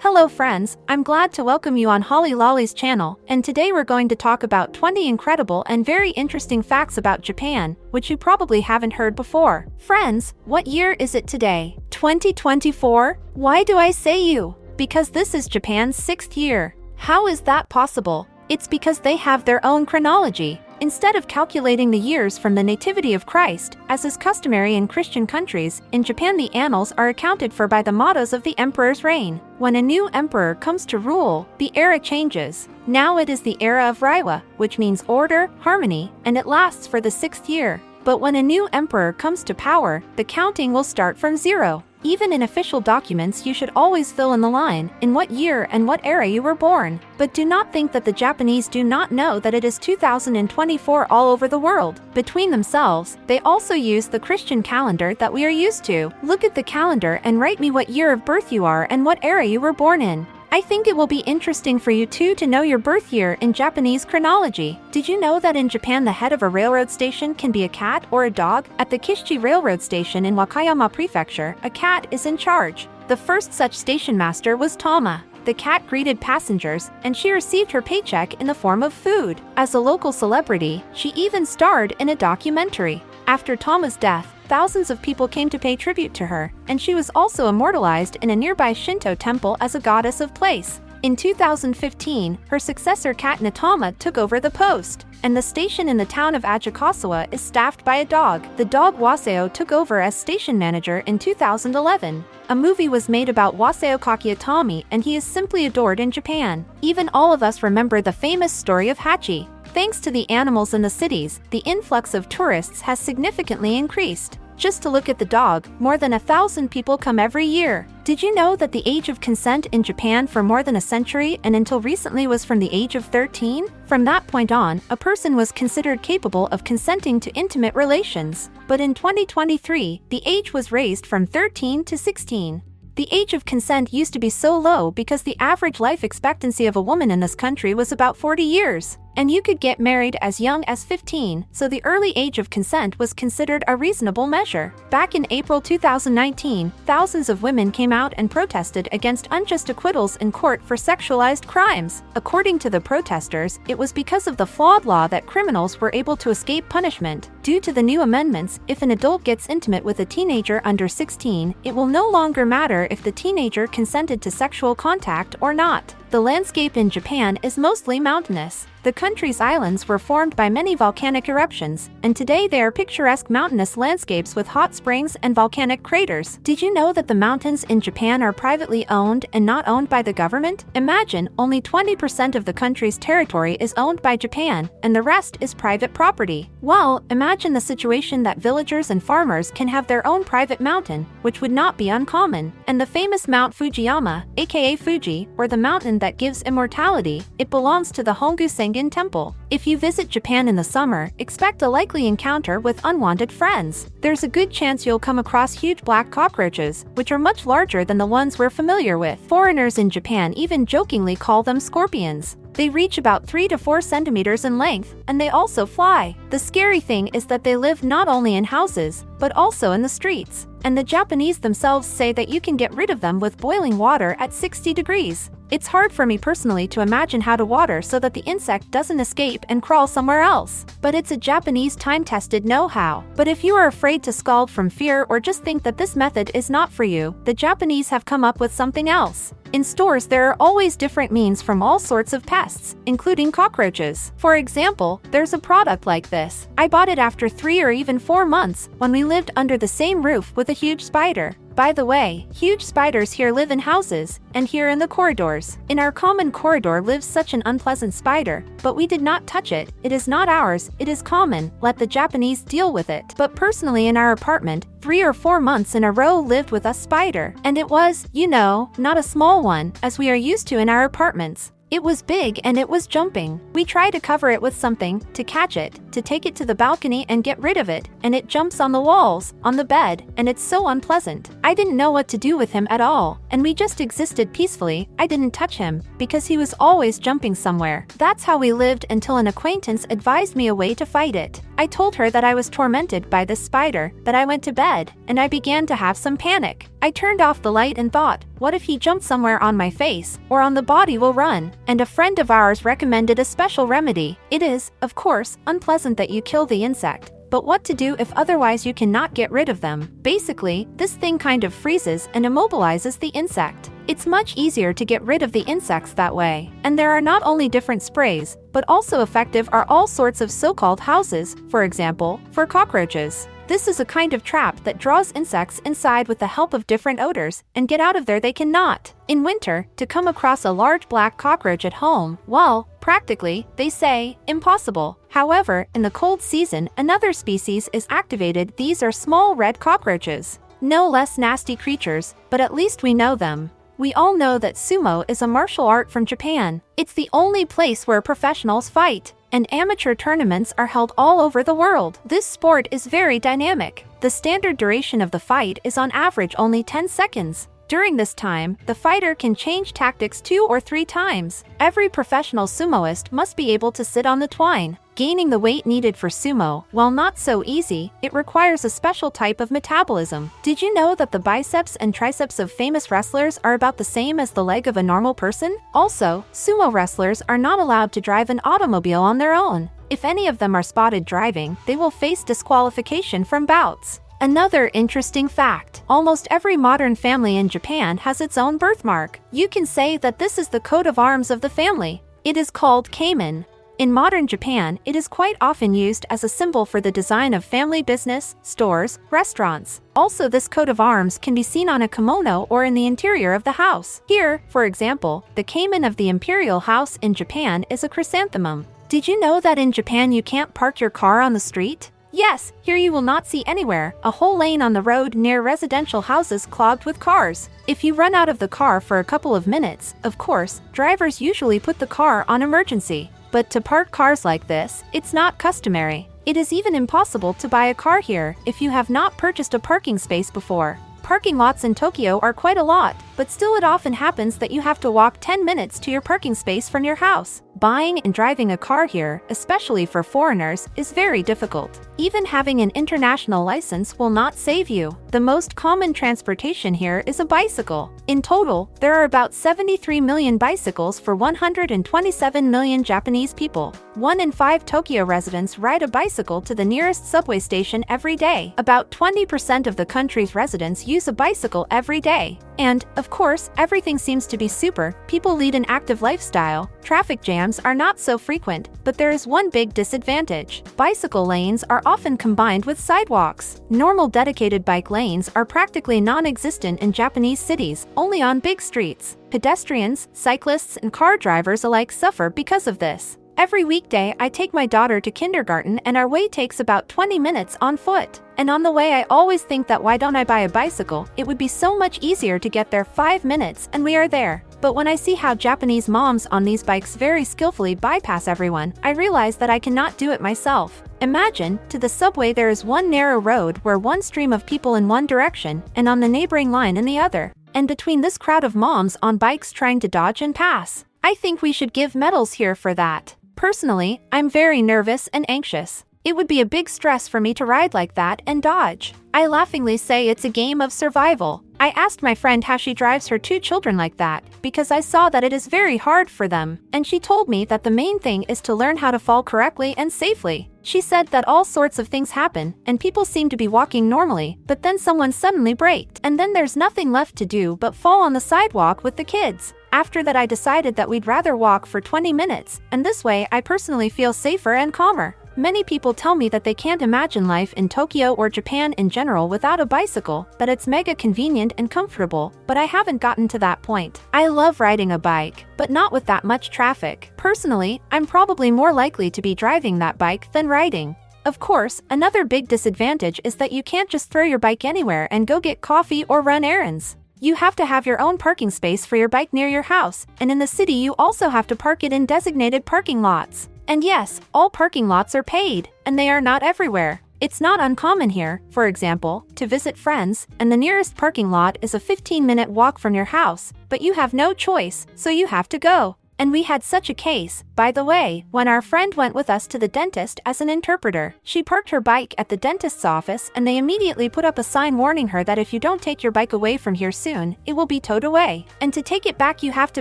Hello friends, I'm glad to welcome you on Hollylolly's channel, and today we're going to talk about 20 incredible and very interesting facts about Japan, which you probably haven't heard before. Friends, what year is it today? 2024? Why do I say you? Because this is Japan's 6th year. How is that possible? It's because they have their own chronology. Instead of calculating the years from the nativity of Christ, as is customary in Christian countries, in Japan the annals are accounted for by the mottos of the emperor's reign. When a new emperor comes to rule, the era changes. Now it is the era of Reiwa, which means order, harmony, and it lasts for the 6th year. But when a new emperor comes to power, the counting will start from 0. Even in official documents, you should always fill in the line in what year and what era you were born. But do not think that the Japanese do not know that it is 2024 all over the world. Between themselves, they also use the Christian calendar that we are used to. Look at the calendar and write me what year of birth you are and what era you were born in. I think it will be interesting for you too to know your birth year in Japanese chronology. Did you know that in Japan the head of a railroad station can be a cat or a dog? At the Kishichi Railroad Station in Wakayama Prefecture, a cat is in charge. The first such station master was Tama. The cat greeted passengers, and she received her paycheck in the form of food. As a local celebrity, she even starred in a documentary. After Tama's death, thousands of people came to pay tribute to her, and she was also immortalized in a nearby Shinto temple as a goddess of place. In 2015, her successor Cat Natama took over the post, and the station in the town of Ajikasawa is staffed by a dog. The dog Waseo took over as station manager in 2011. A movie was made about Waseo Kakiyatami, and he is simply adored in Japan. Even all of us remember the famous story of Hachi. Thanks to the animals in the cities, the influx of tourists has significantly increased. Just to look at the dog, more than 1,000 people come every year. Did you know that the age of consent in Japan for more than a century and until recently was from the age of 13? From that point on, a person was considered capable of consenting to intimate relations. But in 2023, the age was raised from 13 to 16. The age of consent used to be so low because the average life expectancy of a woman in this country was about 40 years. And you could get married as young as 15, so the early age of consent was considered a reasonable measure. Back in April 2019, thousands of women came out and protested against unjust acquittals in court for sexualized crimes. According to the protesters, it was because of the flawed law that criminals were able to escape punishment. Due to the new amendments, if an adult gets intimate with a teenager under 16, it will no longer matter if the teenager consented to sexual contact or not. The landscape in Japan is mostly mountainous. The country's islands were formed by many volcanic eruptions, and today they are picturesque mountainous landscapes with hot springs and volcanic craters. Did you know that the mountains in Japan are privately owned and not owned by the government? Imagine, only 20% of the country's territory is owned by Japan, and the rest is private property. Well, imagine the situation that villagers and farmers can have their own private mountain, which would not be uncommon. And the famous Mount Fujiyama, aka Fuji, or the mountain that gives immortality, it belongs to the Hongu-Sengen Temple. If you visit Japan in the summer, expect a likely encounter with unwanted friends. There's a good chance you'll come across huge black cockroaches, which are much larger than the ones we're familiar with. Foreigners in Japan even jokingly call them scorpions. They reach about 3 to 4 centimeters in length, and they also fly. The scary thing is that they live not only in houses, but also in the streets. And the Japanese themselves say that you can get rid of them with boiling water at 60 degrees. It's hard for me personally to imagine how to water so that the insect doesn't escape and crawl somewhere else. But it's a Japanese time-tested know-how. But if you are afraid to scald from fear or just think that this method is not for you, the Japanese have come up with something else. In stores, there are always different means from all sorts of pests, including cockroaches. For example, there's a product like this. I bought it after 3 or even 4 months, when we lived under the same roof with a huge spider. By the way, huge spiders here live in houses, and here in the corridors. In our common corridor lives such an unpleasant spider, but we did not touch it. It is not ours, it is common, let the Japanese deal with it. But personally in our apartment, 3 or 4 months in a row lived with a spider. And it was, you know, not a small one, as we are used to in our apartments. It was big and it was jumping. We try to cover it with something, to catch it, to take it to the balcony and get rid of it, and it jumps on the walls, on the bed, and it's so unpleasant. I didn't know what to do with him at all, and we just existed peacefully. I didn't touch him, because he was always jumping somewhere. That's how we lived until an acquaintance advised me a way to fight it. I told her that I was tormented by this spider, that I went to bed, and I began to have some panic. I turned off the light and thought, what if he jumped somewhere on my face, or on the body will run? And a friend of ours recommended a special remedy. It is, of course, unpleasant that you kill the insect, but what to do if otherwise you cannot get rid of them? Basically, this thing kind of freezes and immobilizes the insect. It's much easier to get rid of the insects that way. And there are not only different sprays, but also effective are all sorts of so-called houses, for example, for cockroaches. This is a kind of trap that draws insects inside with the help of different odors, and get out of there they cannot. In winter, to come across a large black cockroach at home, well, practically, they say, impossible. However, in the cold season, another species is activated. These are small red cockroaches. No less nasty creatures, but at least we know them. We all know that sumo is a martial art from Japan. It's the only place where professionals fight, and amateur tournaments are held all over the world. This sport is very dynamic. The standard duration of the fight is on average only 10 seconds. During this time, the fighter can change tactics 2 or 3 times. Every professional sumoist must be able to sit on the twine. Gaining the weight needed for sumo, while not so easy, it requires a special type of metabolism. Did you know that the biceps and triceps of famous wrestlers are about the same as the leg of a normal person? Also, sumo wrestlers are not allowed to drive an automobile on their own. If any of them are spotted driving, they will face disqualification from bouts. Another interesting fact, almost every modern family in Japan has its own birthmark. You can say that this is the coat of arms of the family. It is called keimen. In modern Japan, it is quite often used as a symbol for the design of family business, stores, restaurants. Also, this coat of arms can be seen on a kimono or in the interior of the house. Here, for example, the keimen of the imperial house in Japan is a chrysanthemum. Did you know that in Japan you can't park your car on the street? Yes, here you will not see anywhere a whole lane on the road near residential houses clogged with cars. If you run out of the car for a couple of minutes, of course, drivers usually put the car on emergency. But to park cars like this, it's not customary. It is even impossible to buy a car here if you have not purchased a parking space before. Parking lots in Tokyo are quite a lot, but still it often happens that you have to walk 10 minutes to your parking space from your house. Buying and driving a car here, especially for foreigners, is very difficult. Even having an international license will not save you. The most common transportation here is a bicycle. In total, there are about 73 million bicycles for 127 million Japanese people. 1 in 5 Tokyo residents ride a bicycle to the nearest subway station every day. About 20% of the country's residents use a bicycle every day. And, of course, everything seems to be super. People lead an active lifestyle. Traffic jams are not so frequent, but there is one big disadvantage. Bicycle lanes are often combined with sidewalks. Normal dedicated bike lanes are practically non-existent in Japanese cities, only on big streets. Pedestrians, cyclists, and car drivers alike suffer because of this. Every weekday, I take my daughter to kindergarten and our way takes about 20 minutes on foot. And on the way I always think that why don't I buy a bicycle? It would be so much easier to get there 5 minutes and we are there. But when I see how Japanese moms on these bikes very skillfully bypass everyone, I realize that I cannot do it myself. Imagine, to the subway there is one narrow road where one stream of people in one direction and on the neighboring line in the other. And between this crowd of moms on bikes trying to dodge and pass. I think we should give medals here for that. Personally, I'm very nervous and anxious. It would be a big stress for me to ride like that and dodge. I laughingly say it's a game of survival. I asked my friend how she drives her 2 children like that, because I saw that it is very hard for them, and she told me that the main thing is to learn how to fall correctly and safely. She said that all sorts of things happen, and people seem to be walking normally, but then someone suddenly braked, and then there's nothing left to do but fall on the sidewalk with the kids. After that I decided that we'd rather walk for 20 minutes, and this way I personally feel safer and calmer. Many people tell me that they can't imagine life in Tokyo or Japan in general without a bicycle, that it's mega convenient and comfortable, but I haven't gotten to that point. I love riding a bike, but not with that much traffic. Personally, I'm probably more likely to be driving that bike than riding. Of course, another big disadvantage is that you can't just throw your bike anywhere and go get coffee or run errands. You have to have your own parking space for your bike near your house, and in the city you also have to park it in designated parking lots. And yes, all parking lots are paid, and they are not everywhere. It's not uncommon here, for example, to visit friends, and the nearest parking lot is a 15-minute walk from your house, but you have no choice, so you have to go. And we had such a case, by the way, when our friend went with us to the dentist as an interpreter. She parked her bike at the dentist's office and they immediately put up a sign warning her that if you don't take your bike away from here soon, it will be towed away. And to take it back you have to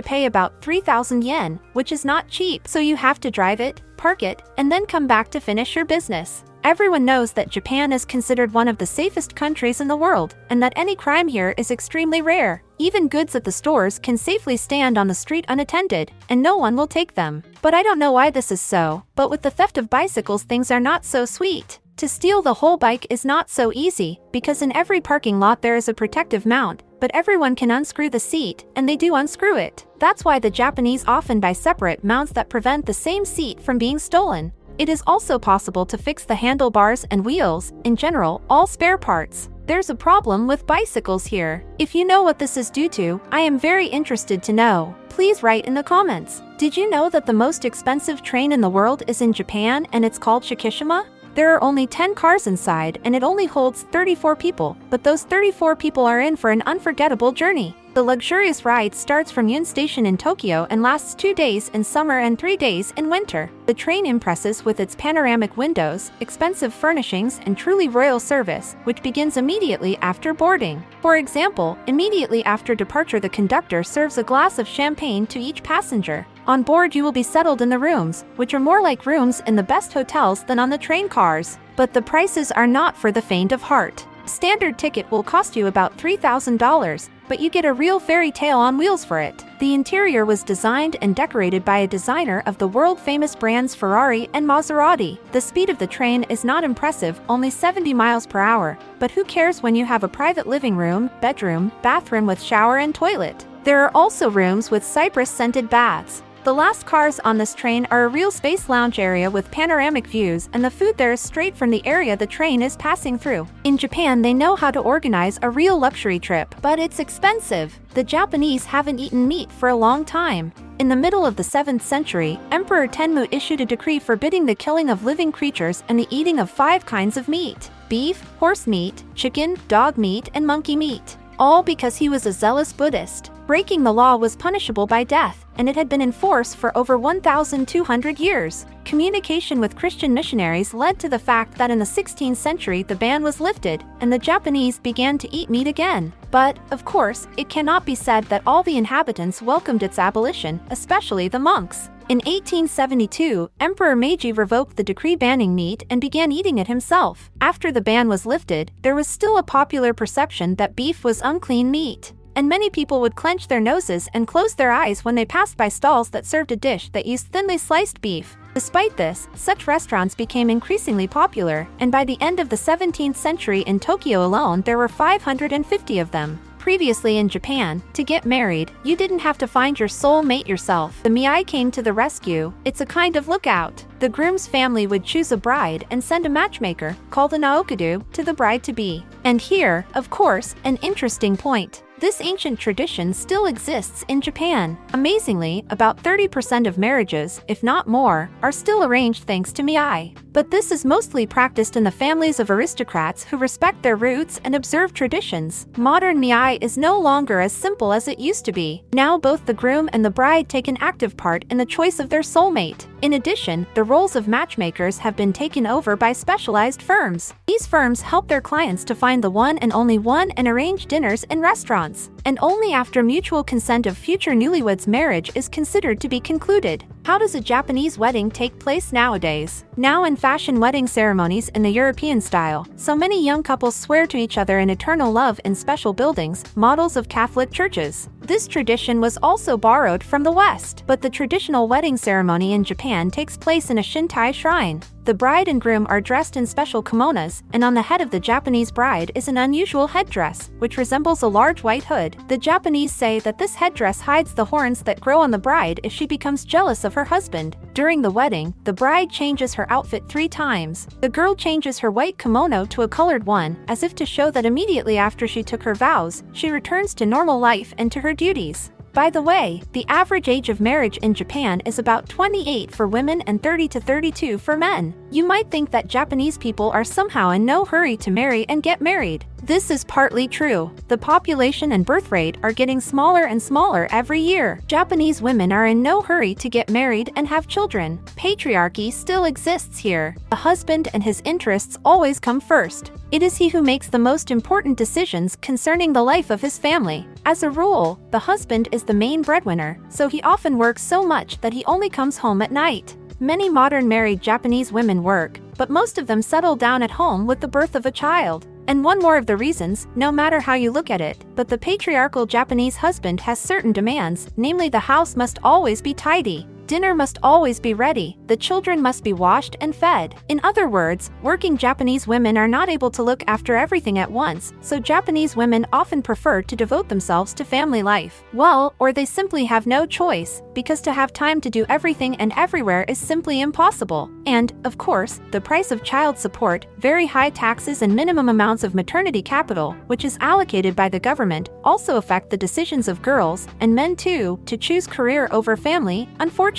pay about 3,000 yen, which is not cheap, so you have to drive it, park it, and then come back to finish your business. Everyone knows that Japan is considered one of the safest countries in the world, and that any crime here is extremely rare. Even goods at the stores can safely stand on the street unattended, and no one will take them. But I don't know why this is so, but with the theft of bicycles things are not so sweet. To steal the whole bike is not so easy, because in every parking lot there is a protective mount, but everyone can unscrew the seat, and they do unscrew it. That's why the Japanese often buy separate mounts that prevent the same seat from being stolen. It is also possible to fix the handlebars and wheels, in general, all spare parts. There's a problem with bicycles here. If you know what this is due to, I am very interested to know. Please write in the comments. Did you know that the most expensive train in the world is in Japan and it's called Shikishima? There are only 10 cars inside and it only holds 34 people, but those 34 people are in for an unforgettable journey. The luxurious ride starts from Yun Station in Tokyo and lasts 2 days in summer and 3 days in winter. The train impresses with its panoramic windows, expensive furnishings, and truly royal service, which begins immediately after boarding. For example, immediately after departure the conductor serves a glass of champagne to each passenger. On board you will be settled in the rooms, which are more like rooms in the best hotels than on the train cars. But the prices are not for the faint of heart. Standard ticket will cost you about $3,000, but you get a real fairy tale on wheels for it. The interior was designed and decorated by a designer of the world-famous brands Ferrari and Maserati. The speed of the train is not impressive, only 70 miles per hour, but who cares when you have a private living room, bedroom, bathroom with shower and toilet. There are also rooms with cypress-scented baths. The last cars on this train are a real space lounge area with panoramic views, and the food there is straight from the area the train is passing through. In Japan they know how to organize a real luxury trip, but it's expensive. The Japanese haven't eaten meat for a long time. In the middle of the 7th century, Emperor Tenmu issued a decree forbidding the killing of living creatures and the eating of 5 kinds of meat: beef, horse meat, chicken, dog meat, and monkey meat. All because he was a zealous Buddhist. Breaking the law was punishable by death, and it had been in force for over 1,200 years. Communication with Christian missionaries led to the fact that in the 16th century the ban was lifted, and the Japanese began to eat meat again. But, of course, it cannot be said that all the inhabitants welcomed its abolition, especially the monks. In 1872, Emperor Meiji revoked the decree banning meat and began eating it himself. After the ban was lifted, there was still a popular perception that beef was unclean meat, and many people would clench their noses and close their eyes when they passed by stalls that served a dish that used thinly sliced beef. Despite this, such restaurants became increasingly popular, and by the end of the 17th century in Tokyo alone there were 550 of them. Previously in Japan, to get married, you didn't have to find your soul mate yourself. The miai came to the rescue. It's a kind of lookout. The groom's family would choose a bride and send a matchmaker, called a naokadu, to the bride-to-be. And here, of course, an interesting point. This ancient tradition still exists in Japan. Amazingly, about 30% of marriages, if not more, are still arranged thanks to miai. But this is mostly practiced in the families of aristocrats who respect their roots and observe traditions. Modern miai is no longer as simple as it used to be. Now both the groom and the bride take an active part in the choice of their soulmate. In addition, the roles of matchmakers have been taken over by specialized firms. These firms help their clients to find the one and only one and arrange dinners in restaurants. And only after mutual consent of future newlyweds marriage is considered to be concluded. How does a Japanese wedding take place nowadays? Now in fashion wedding ceremonies in the European style, so many young couples swear to each other in eternal love in special buildings, models of Catholic churches. This tradition was also borrowed from the West, but the traditional wedding ceremony in Japan takes place in a Shintai shrine. The bride and groom are dressed in special kimonos, and on the head of the Japanese bride is an unusual headdress, which resembles a large white hood. The Japanese say that this headdress hides the horns that grow on the bride if she becomes jealous of her husband. During the wedding, the bride changes her outfit 3 times. The girl changes her white kimono to a colored one, as if to show that immediately after she took her vows, she returns to normal life and to her duties. By the way, the average age of marriage in Japan is about 28 for women and 30 to 32 for men. You might think that Japanese people are somehow in no hurry to marry and get married. This is partly true. The population and birth rate are getting smaller and smaller every year. Japanese women are in no hurry to get married and have children. Patriarchy still exists here. The husband and his interests always come first. It is he who makes the most important decisions concerning the life of his family. As a rule, the husband is the main breadwinner, so he often works so much that he only comes home at night. Many modern married Japanese women work, but most of them settle down at home with the birth of a child. And one more of the reasons, no matter how you look at it, but the patriarchal Japanese husband has certain demands, namely the house must always be tidy. Dinner must always be ready, the children must be washed and fed. In other words, working Japanese women are not able to look after everything at once, so Japanese women often prefer to devote themselves to family life. Well, or they simply have no choice, because to have time to do everything and everywhere is simply impossible. And, of course, the price of child support, very high taxes and minimum amounts of maternity capital, which is allocated by the government, also affect the decisions of girls, and men too, to choose career over family, unfortunately.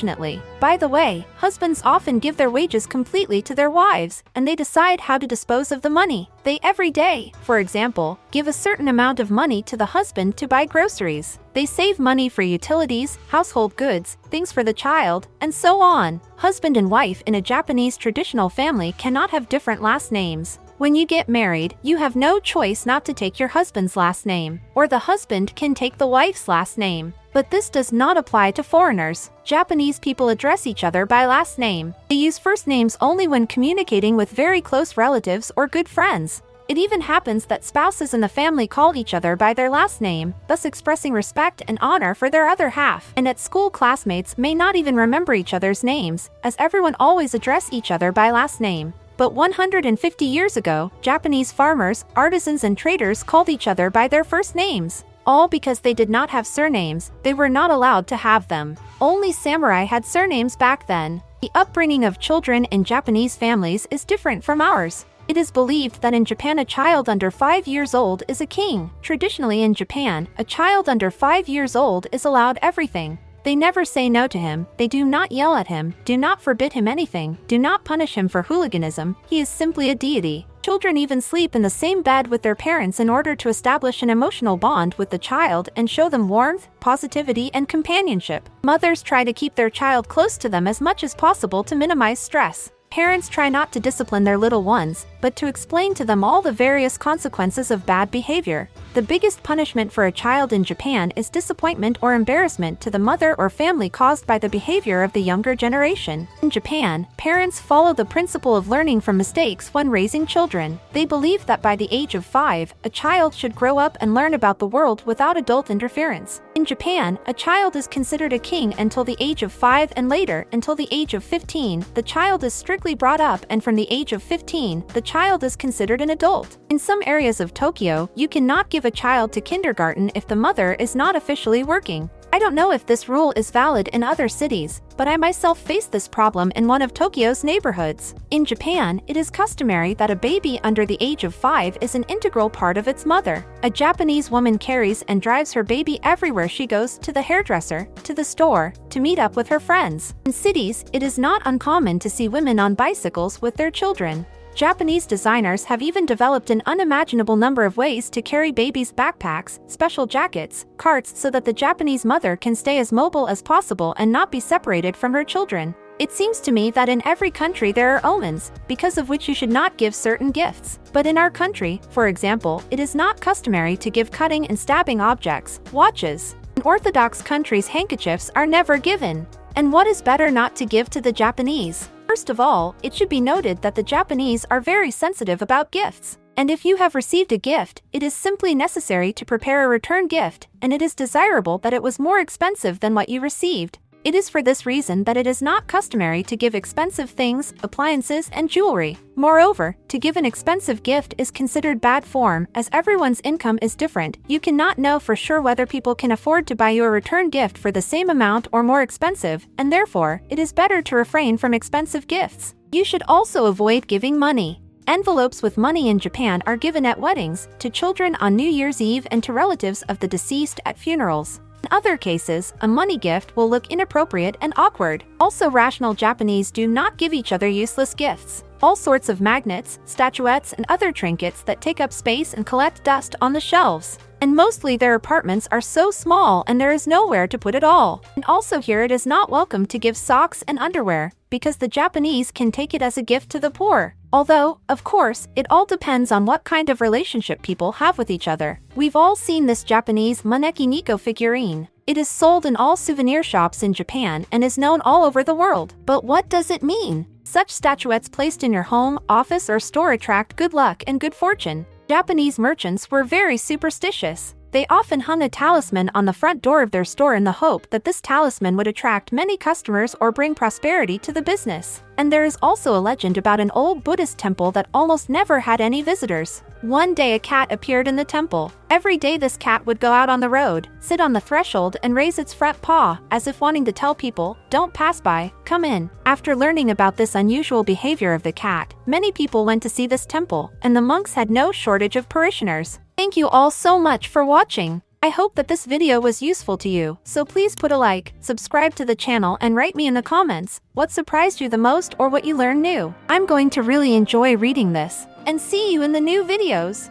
By the way, husbands often give their wages completely to their wives, and they decide how to dispose of the money. They every day, for example, give a certain amount of money to the husband to buy groceries. They save money for utilities, household goods, things for the child, and so on. Husband and wife in a Japanese traditional family cannot have different last names. When you get married, you have no choice not to take your husband's last name, or the husband can take the wife's last name. But this does not apply to foreigners. Japanese people address each other by last name. They use first names only when communicating with very close relatives or good friends. It even happens that spouses in the family call each other by their last name, thus expressing respect and honor for their other half. And at school, classmates may not even remember each other's names, as everyone always address each other by last name. But 150 years ago, Japanese farmers, artisans and traders called each other by their first names. All because they did not have surnames, they were not allowed to have them. Only samurai had surnames back then. The upbringing of children in Japanese families is different from ours. It is believed that in Japan a child under 5 years old is a king. Traditionally in Japan, a child under 5 years old is allowed everything. They never say no to him, they do not yell at him, do not forbid him anything, do not punish him for hooliganism, he is simply a deity. Children even sleep in the same bed with their parents in order to establish an emotional bond with the child and show them warmth, positivity, and companionship. Mothers try to keep their child close to them as much as possible to minimize stress. Parents try not to discipline their little ones, but to explain to them all the various consequences of bad behavior. The biggest punishment for a child in Japan is disappointment or embarrassment to the mother or family caused by the behavior of the younger generation. In Japan, parents follow the principle of learning from mistakes when raising children. They believe that by the age of 5, a child should grow up and learn about the world without adult interference. In Japan, a child is considered a king until the age of 5 and later, until the age of 15, the child is strictly brought up, and from the age of 15, the child is considered an adult. In some areas of Tokyo, you cannot give a child to kindergarten if the mother is not officially working. I don't know if this rule is valid in other cities, but I myself faced this problem in one of Tokyo's neighborhoods. In Japan, it is customary that a baby under the age of 5 is an integral part of its mother. A Japanese woman carries and drives her baby everywhere she goes, to the hairdresser, to the store, to meet up with her friends. In cities, it is not uncommon to see women on bicycles with their children. Japanese designers have even developed an unimaginable number of ways to carry babies' backpacks, special jackets, carts, so that the Japanese mother can stay as mobile as possible and not be separated from her children. It seems to me that in every country there are omens, because of which you should not give certain gifts. But in our country, for example, it is not customary to give cutting and stabbing objects, watches. In Orthodox countries, handkerchiefs are never given. And what is better not to give to the Japanese? First of all, it should be noted that the Japanese are very sensitive about gifts. And if you have received a gift, it is simply necessary to prepare a return gift, and it is desirable that it was more expensive than what you received. It is for this reason that it is not customary to give expensive things, appliances, and jewelry. Moreover, to give an expensive gift is considered bad form, as everyone's income is different. You cannot know for sure whether people can afford to buy you a return gift for the same amount or more expensive, and therefore, it is better to refrain from expensive gifts. You should also avoid giving money. Envelopes with money in Japan are given at weddings, to children on New Year's Eve, and to relatives of the deceased at funerals. In other cases, a money gift will look inappropriate and awkward. Also, rational Japanese do not give each other useless gifts. All sorts of magnets, statuettes, and other trinkets that take up space and collect dust on the shelves. And mostly their apartments are so small and there is nowhere to put it all. And also here it is not welcome to give socks and underwear, because the Japanese can take it as a gift to the poor. Although, of course, it all depends on what kind of relationship people have with each other. We've all seen this Japanese Maneki Nico figurine. It is sold in all souvenir shops in Japan and is known all over the world. But what does it mean? Such statuettes placed in your home, office, or store attract good luck and good fortune. Japanese merchants were very superstitious. They often hung a talisman on the front door of their store in the hope that this talisman would attract many customers or bring prosperity to the business. And there is also a legend about an old Buddhist temple that almost never had any visitors. One day a cat appeared in the temple. Every day this cat would go out on the road, sit on the threshold, and raise its front paw, as if wanting to tell people, "Don't pass by, come in." After learning about this unusual behavior of the cat, many people went to see this temple, and the monks had no shortage of parishioners. Thank you all so much for watching. I hope that this video was useful to you, so please put a like, subscribe to the channel, and write me in the comments what surprised you the most or what you learned new. I'm going to really enjoy reading this, and see you in the new videos.